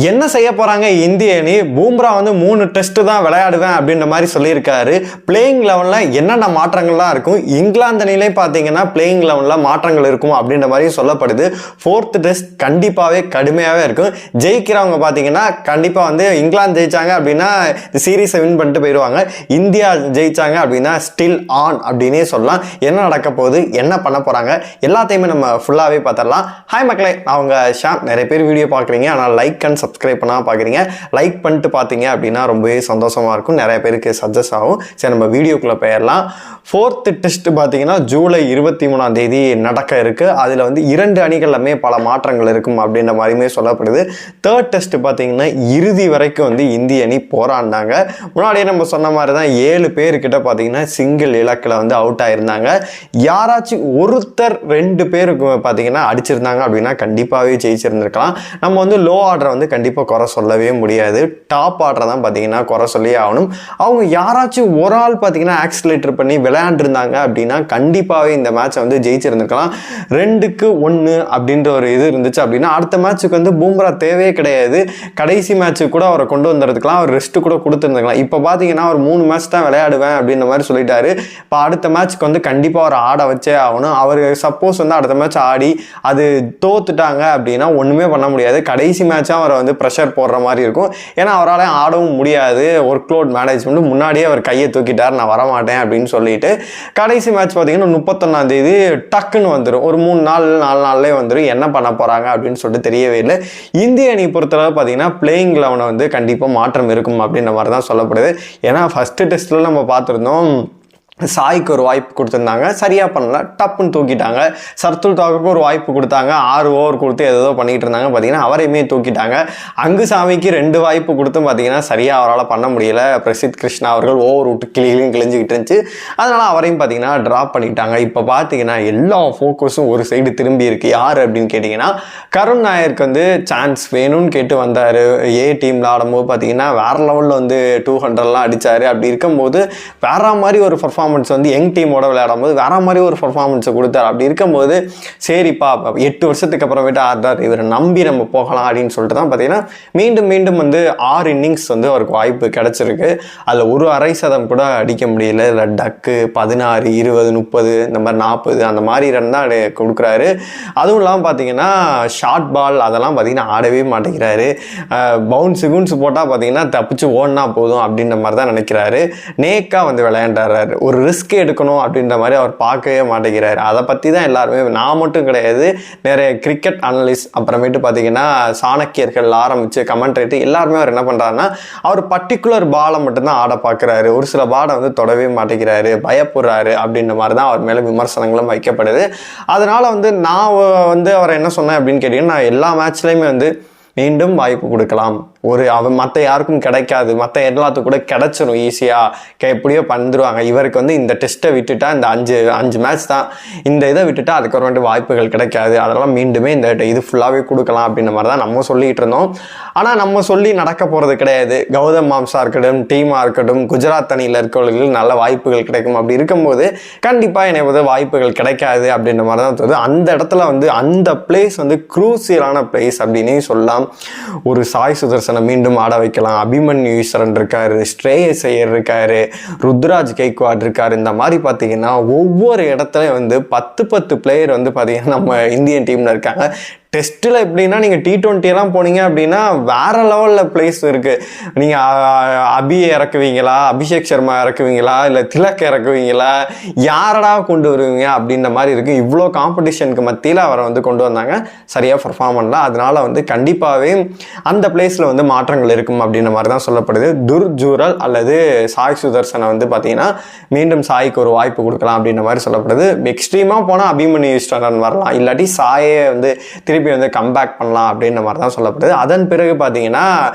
என்ன செய்ய போறாங்க இந்திய அணி? பூம்ரா வந்து 3 டெஸ்ட் தான் விளையாடுவேன் அப்படின்ற மாதிரி சொல்லியிருக்காரு. பிளேயிங் லெவன்ல என்னென்ன மாற்றங்கள்லாம் இருக்கும், இங்கிலாந்து அணியிலே பார்த்தீங்கன்னா பிளேயிங் லெவன்ல மாற்றங்கள் இருக்கும் அப்படின்ற மாதிரி சொல்லப்படுது. 4th டெஸ்ட் கண்டிப்பாகவே கடுமையாகவே இருக்கும். ஜெயிக்கிறவங்க பார்த்தீங்கன்னா கண்டிப்பாக வந்து இங்கிலாந்து ஜெயிச்சாங்க அப்படின்னா சீரீஸை வின் பண்ணிட்டு போயிடுவாங்க. இந்தியா ஜெயிச்சாங்க அப்படின்னா ஸ்டில் ஆன் அப்படின்னே சொல்லலாம். என்ன நடக்க போகுது, என்ன பண்ண போறாங்க, எல்லாத்தையுமே நம்ம ஃபுல்லாகவே பார்த்துடலாம். ஹாய் மக்களே, நான் உங்க ஷாம். நிறைய பேர் வீடியோ பார்க்குறீங்க, ஆனால் லைக் அண்ட் சப்ஸ்கிரைப் பண்ணால் பார்க்குறீங்க. லைக் பண்ணிட்டு பார்த்தீங்க அப்படின்னா ரொம்பவே சந்தோஷமாக இருக்கும், நிறைய பேருக்கு சஜஸ்ட் ஆகும். சரி, நம்ம வீடியோக்குள்ளே போயிடலாம். 4th டெஸ்ட் பார்த்தீங்கன்னா ஜூலை 23 நடக்க இருக்குது. அதில் வந்து 2 அணிகளுமே பல மாற்றங்கள் இருக்கும் அப்படின்ற மாதிரியுமே சொல்லப்படுது. 3rd டெஸ்ட் பார்த்தீங்கன்னா இறுதி வரைக்கும் வந்து இந்திய அணி போராடினாங்க. முன்னாடியே நம்ம சொன்ன மாதிரி தான் 7 பேர்கிட்ட பார்த்தீங்கன்னா சிங்கிள் இலக்கில் வந்து அவுட் ஆயிருந்தாங்க. யாராச்சும் ஒருத்தர் 2 பேருக்கு பார்த்தீங்கன்னா அடிச்சிருந்தாங்க அப்படின்னா கண்டிப்பாகவே ஜெயிச்சிருந்துருக்கலாம். நம்ம வந்து லோ ஆர்டரை வந்து கண்டிப்பாக குறை சொல்லவே முடியாது. டாப் ஆர்டரை தான் பார்த்தீங்கன்னா குறை சொல்லி ஆகணும். அவங்க யாராச்சும் ஒரு ஆள் பார்த்தீங்கன்னா ஆக்சிலேட்டர் பண்ணி விளையாண்டுருந்தாங்க அப்படின்னா கண்டிப்பாகவே இந்த மேட்சை வந்து ஜெயிச்சிருந்துருக்கலாம். 2-1 அப்படின்ற ஒரு இது இருந்துச்சு அப்படின்னா அடுத்த மேட்சுக்கு வந்து பூம்ரா தேவையே கிடையாது. கடைசி மேட்சுக்கு கூட அவரை கொண்டு வந்துருக்கலாம், அவர் ரெஸ்ட் கூட கொடுத்துருந்துருக்கலாம். இப்போ பார்த்தீங்கன்னா அவர் 3 மேட்ச் தான் விளையாடுவேன் அப்படின்ற மாதிரி சொல்லிட்டாரு. இப்போ அடுத்த மேட்ச்க்கு வந்து கண்டிப்பாக அவர் ஆட வச்சே ஆகணும். அவர் சப்போஸ் வந்து அடுத்த மேட்ச் ஆடி அது தோத்துட்டாங்க அப்படின்னா ஒன்றுமே பண்ண முடியாது. கடைசி மேட்சாக அவரை வந்து ப்ரெஷர் போடுற மாதிரி இருக்கும். ஏன்னா அவரால் ஆடவும் முடியாது. ஒர்க் லோட் மேனேஜ்மெண்ட் முன்னாடியே அவர் கையை தூக்கிட்டார், நான் வரமாட்டேன் அப்படின்னு சொல்லிட்டு. கடைசி மேட்ச் பார்த்தீங்கன்னா 31 டக்குன்னு வந்துடும். ஒரு 3 நாள் 4 நாள்லேயே வந்துடும். என்ன பண்ண போகிறாங்க அப்படின்னு சொல்லிட்டு தெரியவே இல்லை. இந்திய அணி பொறுத்தளவு பார்த்தீங்கன்னா பிளேயிங் லெவனை வந்து கண்டிப்பாக மாற்றம் இருக்கும் அப்படின்ற மாதிரி தான் சொல்லப்படுது. ஏன்னா ஃபஸ்ட்டு டெஸ்ட்டில் நம்ம பார்த்துருந்தோம், சாய்க்கு ஒரு வாய்ப்பு கொடுத்துருந்தாங்க, சரியாக பண்ணல, டப்புன்னு தூக்கிட்டாங்க. சர்துல் தாக்கூருக்கு ஒரு வாய்ப்பு கொடுத்தாங்க, 6 ஓவர் கொடுத்து ஏதோ பண்ணிகிட்டு இருந்தாங்க, பார்த்தீங்கன்னா அவரையுமே தூக்கிட்டாங்க. அங்கு சாமிக்கு 2 வாய்ப்பு கொடுத்தும் பார்த்தீங்கன்னா சரியாக அவரால் பண்ண முடியல. பிரசித் கிருஷ்ணா அவர்கள் ஓவர் விட்டு கிழிஞ்சிக்கிட்டு இருந்துச்சு, அதனால் அவரையும் பார்த்தீங்கன்னா ட்ராப் பண்ணிட்டாங்க. இப்போ பார்த்தீங்கன்னா எல்லா ஃபோக்கஸும் ஒரு சைடு திரும்பி இருக்குது. யார் அப்படின்னு கேட்டிங்கன்னா கருண் நாயருக்கு வந்து சான்ஸ் வேணும்னு கேட்டு வந்தார். ஏ டீமில் ஆடும்போது பார்த்தீங்கன்னா வேறு லெவலில் வந்து 200 அடித்தார். அப்படி இருக்கும்போது வேற மாதிரி ஒரு பர்ஃபார்மன்ஸ் வந்து யங் டீமோட விளையாடும் போது வேற மாதிரி ஒரு பர்ஃபார்மன்ஸை கொடுத்தார். அப்படி இருக்கும்போது சரிப்பா 8 வருஷத்துக்கு அப்புறமேட்டு ஆடுறார், இவரை நம்பி நம்ம போகலாம் அப்படின்னு சொல்லிட்டு தான் பார்த்தீங்கன்னா மீண்டும் வந்து 6 இன்னிங்ஸ் வந்து அவருக்கு வாய்ப்பு கிடைச்சிருக்கு. அதில் ஒரு அரை சதம் கூட அடிக்க முடியல. இல்லை டக்கு 16, 20, 30 இந்த மாதிரி 40 அந்த மாதிரி ரன் தான் கொடுக்குறாரு. அதுவும் இல்லாமல் பார்த்தீங்கன்னா ஷார்ட் பால் அதெல்லாம் பார்த்தீங்கன்னா ஆடவே மாட்டேங்கிறாரு. பவுன்ஸ் போட்டால் பார்த்தீங்கன்னா தப்பிச்சு ஓடினா போதும் அப்படின்ற மாதிரி தான் நினைக்கிறாரு. நேக்காக வந்து விளையாண்டாரு. ஒரு ரிஸ்க் எடுக்கணும் அப்படின்ற மாதிரி அவர் பார்க்கவே மாட்டேங்கிறாரு. அதை பற்றி தான் எல்லாருமே, நான் மட்டும் கிடையாது, நிறைய கிரிக்கெட் அனலிஸ்ட் அப்புறமேட்டு பார்த்தீங்கன்னா சாணக்கியர்கள் ஆரம்பித்து கமெண்ட்ரேட்டு எல்லாருமே அவர் என்ன பண்ணுறாருன்னா அவர் பர்டிகுலர் பாலை மட்டும்தான் ஆட பார்க்குறாரு. ஒரு சில பாலை வந்து தொடவே மாட்டேங்கிறாரு, பயப்படுறாரு அப்படின்ற மாதிரி தான் அவர் மேலே விமர்சனங்களும் வைக்கப்படுது. அதனால் வந்து நான் வந்து அவரை என்ன சொன்னேன் அப்படின்னு கேட்டிங்கன்னா, நான் எல்லா மேட்ச்லேயுமே வந்து மீண்டும் வாய்ப்பு கொடுக்கலாம். மற்ற யாருக்கும் கிடைக்காது, மற்ற எல்லாத்துக்கும் கூட கிடைச்சிடும் ஈஸியாக, எப்படியோ பண்ணிடுவாங்க. இவருக்கு வந்து இந்த டெஸ்ட்டை விட்டுட்டா, இந்த 5 மேட்ச் தான், இந்த இதை விட்டுட்டா அதுக்கப்புறம் வாய்ப்புகள் கிடைக்காது. அதெல்லாம் மீண்டுமே இந்த இது ஃபுல்லாகவே கொடுக்கலாம் அப்படின்ற மாதிரி தான் நம்ம சொல்லிகிட்டு இருந்தோம். ஆனால் நம்ம சொல்லி நடக்க போகிறது கிடையாது. கௌதம் மாம்சா இருக்கட்டும், டீமாக இருக்கட்டும், குஜராத் அணியில் இருக்கவர்களுக்கு நல்ல வாய்ப்புகள் கிடைக்கும். அப்படி இருக்கும்போது கண்டிப்பாக எனக்கு வந்து வாய்ப்புகள் கிடைக்காது அப்படின்ற மாதிரி தான் தோணுது. அந்த இடத்துல வந்து அந்த பிளேஸ் வந்து க்ரூசியலான பிளேஸ் அப்படின்னே சொல்லலாம். ஒரு சாய் சுதர்சன் மீண்டும் ஆட வைக்கலாம், அபிமன்யு ஈஸ்வரன் இருக்காரு, ஸ்ரேயஸ் ஐயர் இருக்காரு, ருத்ராஜ் கெய்க்வாட் இருக்காரு. இந்த மாதிரி பார்த்தீங்கன்னா ஒவ்வொரு இடத்துலையும் வந்து 10 பிளேயர் வந்து பார்த்தீங்கன்னா நம்ம இந்தியன் டீமில் இருக்காங்க. டெஸ்ட்டில் எப்படின்னா நீங்கள் T20 எல்லாம் போனீங்க அப்படின்னா வேறு லெவலில் பிளேஸ் இருக்குது. நீங்கள் அபியை இறக்குவீங்களா, அபிஷேக் சர்மா இறக்குவீங்களா, இல்லை திலக் இறக்குவீங்களா, யாரடா கொண்டு வருவீங்க அப்படின்ற மாதிரி இருக்குது. இவ்வளோ காம்படிஷனுக்கு மத்தியில் அவரை வந்து கொண்டு வந்தாங்க, சரியாக பர்ஃபார்ம் பண்ணலாம். அதனால் வந்து கண்டிப்பாகவே அந்த பிளேஸில் வந்து மாற்றங்கள் இருக்கும் அப்படின்ற மாதிரி தான் சொல்லப்படுது. துர்ஜூரல் அல்லது சாய் சுதர்சனை வந்து பார்த்தீங்கன்னா மீண்டும் சாய்க்கு ஒரு வாய்ப்பு கொடுக்கலாம் அப்படின்ற மாதிரி சொல்லப்படுது. எக்ஸ்ட்ரீமாக போனால் அபிமன்யு ஈஸ்வரன் வரலாம், இல்லாட்டி சாயை வந்து திருப்பி வந்து கம்பேக் பண்ணலாம் அப்படின்ற மாதிரி தான் சொல்லப்படுது. அதன் பிறகு பார்த்தீங்கன்னா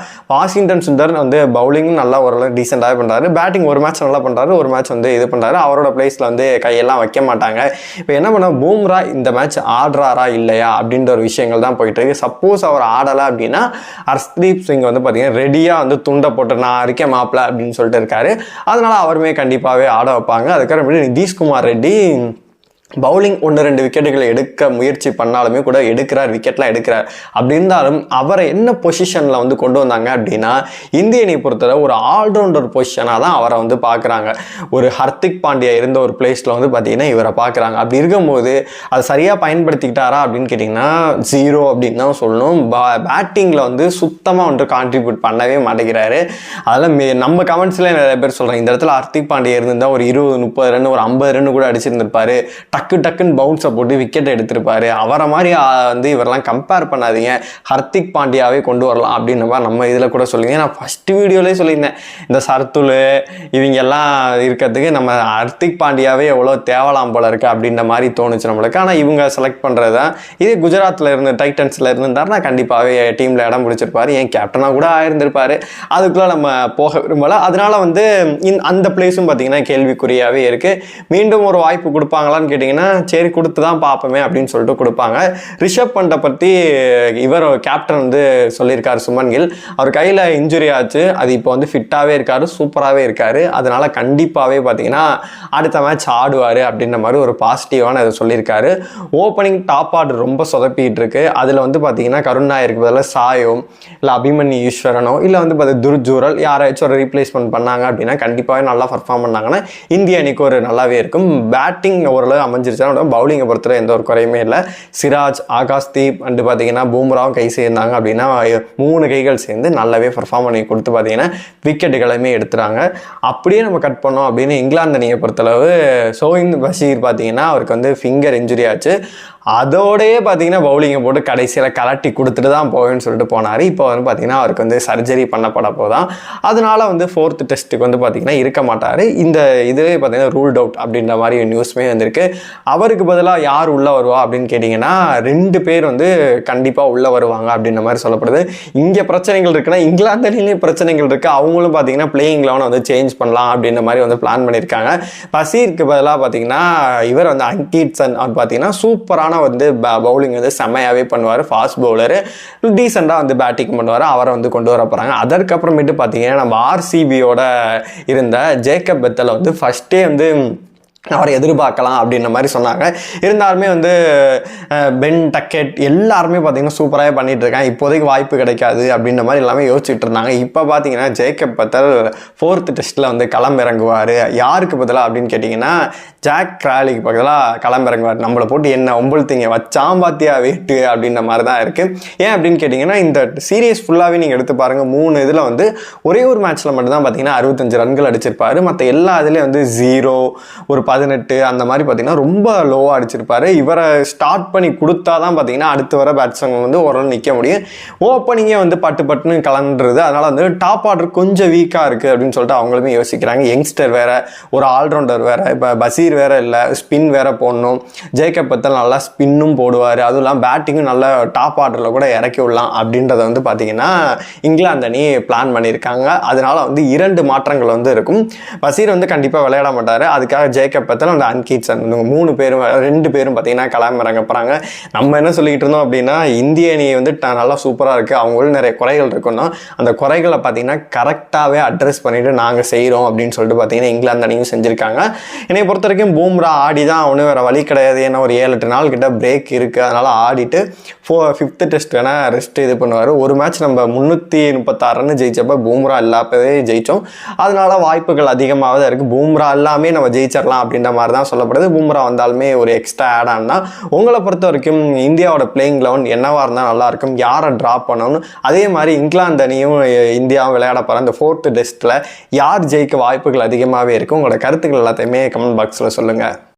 வாஷிங்டன் சுந்தர் வந்து பவுலிங்கும் நல்லா ஓரளவு டீசெண்டாகவே பண்ணுறாரு, பேட்டிங் ஒரு மேட்ச் நல்லா பண்ணுறாரு, ஒரு மேட்ச் வந்து இது பண்ணுறாரு. அவரோட பிளேஸில் வந்து கையெல்லாம் வைக்க மாட்டாங்க. இப்போ என்ன பண்ண, பூம்ரா இந்த மேட்ச் ஆடுறாரா இல்லையா அப்படின்ற ஒரு விஷயங்கள் தான் போயிட்டு இருக்கு. சப்போஸ் அவர் ஆடலை அப்படின்னா ஹர்ஷ்தீப் சிங் வந்து பார்த்தீங்கன்னா ரெடியாக வந்து துண்டை போட்டு நான் இருக்கேன் மாப்பிள்ள அப்படின்னு சொல்லிட்டு இருக்காரு. அதனால அவருமே கண்டிப்பாகவே ஆட வைப்பாங்க. அதுக்கப்புறம் நிதிஷ்குமார் ரெட்டி பவுலிங் 1-2 விக்கெட்டுகளை எடுக்க முயற்சி பண்ணாலுமே கூட விக்கெட்லாம் எடுக்கிறார். அப்படி இருந்தாலும் அவரை என்ன பொசிஷனில் வந்து கொண்டு வந்தாங்க அப்படின்னா, இந்திய அணியை பொறுத்தவரை ஒரு ஆல்ரவுண்டர் பொசிஷனாக தான் அவரை வந்து பார்க்குறாங்க. ஒரு ஹர்திக் பாண்டியா இருந்த ஒரு பிளேஸில் வந்து பார்த்தீங்கன்னா இவரை பார்க்குறாங்க. அப்படி இருக்கும்போது அதை சரியாக பயன்படுத்திக்கிட்டாரா அப்படின்னு கேட்டிங்கன்னா 0 அப்படின்னு தான் சொல்லணும். பேட்டிங்கில் வந்து சுத்தமாக வந்து கான்ட்ரிபியூட் பண்ணவே மாட்டேங்கிறாரு. அதெல்லாம் நம்ம கமெண்ட்ஸ்லேயே நிறைய பேர் சொல்கிறாங்க, இந்த இடத்துல ஹர்திக் பாண்டியா இருந்திருந்தால் ஒரு 20-30 ரன் ஒரு 50 ரன் கூட அடிச்சிருந்திருப்பாரு, டக்குன்னு பவுன்ஸை போட்டு விக்கெட் எடுத்திருப்பாரு. அவரை மாதிரி வந்து இவரெல்லாம் கம்பேர் பண்ணாதீங்க, ஹர்திக் பாண்டியாவே கொண்டு வரலாம் அப்படின்ற மாதிரி நம்ம இதில் கூட சொல்லுங்க. நான் ஃபர்ஸ்ட் வீடியோலேயே சொல்லியிருந்தேன், இந்த சர்துல் இவங்க எல்லாம் இருக்கிறதுக்கு நம்ம ஹர்திக் பாண்டியாவே எவ்வளோ தேவலாம் போல இருக்கு அப்படின்ற மாதிரி தோணுச்சு நம்மளுக்கு. ஆனால் இவங்க செலக்ட் பண்ணுறது தான். இதே குஜராத்தில் இருந்து டைட்டன்ஸில் இருந்திருந்தாருன்னா கண்டிப்பாகவே டீமில் இடம் பிடிச்சிருப்பாரு, ஏன் கேப்டனாக கூட ஆயிருந்திருப்பாரு. அதுக்குள்ளே நம்ம போக விரும்பல. அதனால வந்து அந்த பிளேஸும் பார்த்தீங்கன்னா கேள்விக்குறியாகவே இருக்குது. மீண்டும் ஒரு வாய்ப்பு கொடுப்பாங்களான்னு கேட்டிங்கன்னா சரி கொடுத்து தான் பார்ப்போமே அப்படின்னு சொல்லிட்டு கொடுப்பாங்க. ரிஷப் பண்டை பற்றி இவர் கேப்டன் வந்து சொல்லியிருக்காரு, சுமன் கில். அவர் கையில் இன்ஜுரி ஆச்சு, அது இப்போ வந்து ஃபிட்டாகவே இருக்காரு, சூப்பராகவே இருக்காரு. அதனால கண்டிப்பாகவே பார்த்தீங்கன்னா அடுத்த மேட்ச் ஆடுவார் அப்படின்ற மாதிரி ஒரு பாசிட்டிவான அதை சொல்லியிருக்காரு. ஓப்பனிங் டாப் ஆர்டர் ரொம்ப சொதப்பிட்டு இருக்கு. அதில் வந்து பார்த்தீங்கன்னா கருண் நாயருக்கு பதிலாக சாயோ இல்லை அபிமன்யு ஈஸ்வரனோ இல்லை வந்து துர்ஜூரல் யாராச்சும் ஒரு ரீப்ளேஸ்மெண்ட் பண்ணாங்க அப்படின்னா கண்டிப்பாகவே நல்லா பர்ஃபார்ம் பண்ணாங்கன்னா இந்திய அணிக்கு ஒரு நல்லாவே இருக்கும். பேட்டிங் ஓரளவு அமைஞ்சிருச்சா, பவுலிங்கை பொறுத்தவரை எந்த ஒரு குறையுமே இல்லை. சிராஜ், ஆகாஷ்தீப் அண்டு பார்த்தீங்கன்னா பூம்ராவும் கை சேர்ந்தாங்க அப்படின்னா 3 கைகள் சேர்ந்து நல்லாவே பர்ஃபார்ம் பண்ணி கொடுத்து பார்த்தீங்கன்னா விக்கெட்டுகளுமே எடுத்துறாங்க. அப்படியே நம்ம கட் பண்ணோம் அப்படின்னு இங்கிலாந்து அணியை பொறுத்தளவு ஷோயின் பஷீர் பார்த்தீங்கன்னா அவருக்கு வந்து ஃபிங்கர் இன்ஜுரி ஆச்சு. அதோடையே பார்த்தீங்கன்னா பவுலிங்கை போட்டு கடைசியில் கலட்டி கொடுத்துட்டு தான் போவேன்னு சொல்லிட்டு போனார். இப்போ வந்து பார்த்தீங்கன்னா அவருக்கு வந்து சர்ஜரி பண்ணப்பட போதான். அதனால வந்து 4th டெஸ்ட்டுக்கு வந்து பார்த்தீங்கன்னா இருக்க மாட்டார். இந்த இதுவே பார்த்தீங்கன்னா ரூல்ட் அவுட் அப்படின்ற மாதிரி நியூஸ்மே வந்திருக்கு. அவருக்கு பதிலாக யார் உள்ளே வருவா அப்படின்னு கேட்டிங்கன்னா 2 பேர் வந்து கண்டிப்பாக உள்ளே வருவாங்க அப்படின்ற மாதிரி சொல்லப்படுது. இங்கே பிரச்சனைகள் இருக்குன்னா இங்கிலாந்து அணியிலேயும் பிரச்சனைகள் இருக்குது. அவங்களும் பார்த்தீங்கன்னா பிளேயிங் லெவனை வந்து சேஞ்ச் பண்ணலாம் அப்படின்ற மாதிரி வந்து பிளான் பண்ணியிருக்காங்க. பசீருக்கு பதிலாக பார்த்தீங்கன்னா இவர் வந்து அங்கீட்சன் அவர் பார்த்தீங்கன்னா சூப்பரான வந்து பவுலிங் வந்து செம்மையாகவே பண்ணுவார். ஃபாஸ்ட் பவுலரு, டீசெண்டாக வந்து பேட்டிங் பண்ணுவார். அவரை வந்து கொண்டு வர போகிறாங்க. அதற்கப்புறமேட்டு பார்த்தீங்கன்னா நம்ம ஆர்சிபியோட இருந்த ஜேக்கப் பெத்தலை வந்து ஃபஸ்ட்டே வந்து அவரை எதிர்பார்க்கலாம் அப்படின்ற மாதிரி சொன்னாங்க. இருந்தாலுமே வந்து பென் டக்கெட் எல்லாருமே பார்த்தீங்கன்னா சூப்பராகவே பண்ணிட்டு இருக்காங்க, இப்போதைக்கு வாய்ப்பு கிடைக்காது அப்படின்ற மாதிரி எல்லாமே யோசிச்சுட்டு இருந்தாங்க. இப்போ பார்த்தீங்கன்னா ஜேக்கப் பத்தல் 4th டெஸ்ட்டில் வந்து களமிறங்குவார். யாருக்கு பதிலாக அப்படின்னு கேட்டிங்கன்னா ஜாக் கிராலிக்கு பதிலாக களமிறங்குவார். நம்மளை போட்டு என்ன ஒம்புழ்த்திங்க வச்சாம்பாத்தியா வெயிட்டு அப்படின்ற மாதிரி தான் இருக்குது. ஏன் அப்படின்னு கேட்டிங்கன்னா இந்த சீரியஸ் ஃபுல்லாகவே நீங்கள் எடுத்து பாருங்கள், 3 இதில் வந்து ஒரே ஒரு மேட்ச்சில் மட்டும்தான் பார்த்தீங்கன்னா 65 ரன்கள் அடிச்சிருப்பார். மற்ற எல்லா இதுலேயும் வந்து 0 ஒரு 18 அந்த மாதிரி பார்த்தீங்கன்னா ரொம்ப லோவாக அடிச்சிருப்பாரு. இவரை ஸ்டார்ட் பண்ணி கொடுத்தா தான் பார்த்தீங்கன்னா அடுத்து வர பேட்ஸ்மேன் வந்து ஓரளவு நிற்க முடியும். ஓப்பனிங்கே வந்து பட்டுன்னு கலண்டுருது. அதனால் வந்து டாப் ஆர்டர் கொஞ்சம் வீக்காக இருக்குது அப்படின்னு சொல்லிட்டு அவங்களுமே யோசிக்கிறாங்க. யங்ஸ்டர் வேற, ஒரு ஆல்ரவுண்டர் வேற, இப்போ பசீர் வேற இல்லை, ஸ்பின் வேற போடணும். ஜேக்கப் பத்தல் நல்லா ஸ்பின்னும் போடுவார், அதுவும் இல்லாமல் பேட்டிங்கும் நல்லா டாப் ஆர்டரில் கூட இறக்கி விடலாம் அப்படின்றத வந்து பார்த்தீங்கன்னா இங்கிலாந்து அணி பிளான் பண்ணியிருக்காங்க. அதனால வந்து 2 மாற்றங்கள் வந்து இருக்கும். பசீர் வந்து கண்டிப்பாக விளையாட மாட்டார். அதுக்காக ஜேக்கப் பத்தல அந்த அன்கீட்சன் 3 பேரும் 2 பேரும் பார்த்தீங்கன்னா களமிறங்க போகிறாங்க. நம்ம என்ன சொல்லிக்கிட்டு இருந்தோம் அப்படின்னா இந்திய அணி வந்து நல்லா சூப்பராக இருக்குது, அவங்களும் நிறைய குறைகள் இருக்குன்னா அந்த குறைகளை பார்த்தீங்கன்னா கரெக்டாகவே அட்ரஸ் பண்ணிட்டு நாங்கள் செய்கிறோம் அப்படின்னு சொல்லிட்டு பார்த்தீங்கன்னா இங்கிலாந்து அணியும் செஞ்சுருக்காங்க. என்னை பொறுத்த வரைக்கும் பூம்ரா ஆடி தான் அவனு வேறு வழி கிடையாது. ஏன்னா ஒரு 7-8 நாள் கிட்ட பிரேக் இருக்குது. அதனால் ஆடிட்டு 5th டெஸ்ட் வேணால் ரெஸ்ட் இது பண்ணுவார். ஒரு மேட்ச் நம்ம 336 ரன் ஜெயிச்சப்போ பூம்ரா இல்லாப்பவே ஜெயித்தோம். அதனால வாய்ப்புகள் அதிகமாக தான் இருக்குது. பூம்ரா எல்லாமே நம்ம ஜெயிச்சிடலாம் அப்படின்ற மாதிரி தான் சொல்லப்படுது. பூம்ரா வந்தாலுமே ஒரு எக்ஸ்ட்ரா ஆட் ஆனா உங்களை பொறுத்த வரைக்கும் இந்தியாவோட பிளேயிங் 11 என்னவா இருந்தால் நல்லா இருக்கும், யாரை ட்ராப் பண்ணணும், அதே மாதிரி இங்கிலாந்து அணியும் இந்தியாவும் விளையாட போகிற அந்த 4th டெஸ்ட்டில் யார் ஜெயிக்க வாய்ப்புகள் அதிகமாகவே இருக்கும், உங்களோட கருத்துக்கள் எல்லாத்தையுமே கமெண்ட் பாக்ஸில் சொல்லுங்கள்.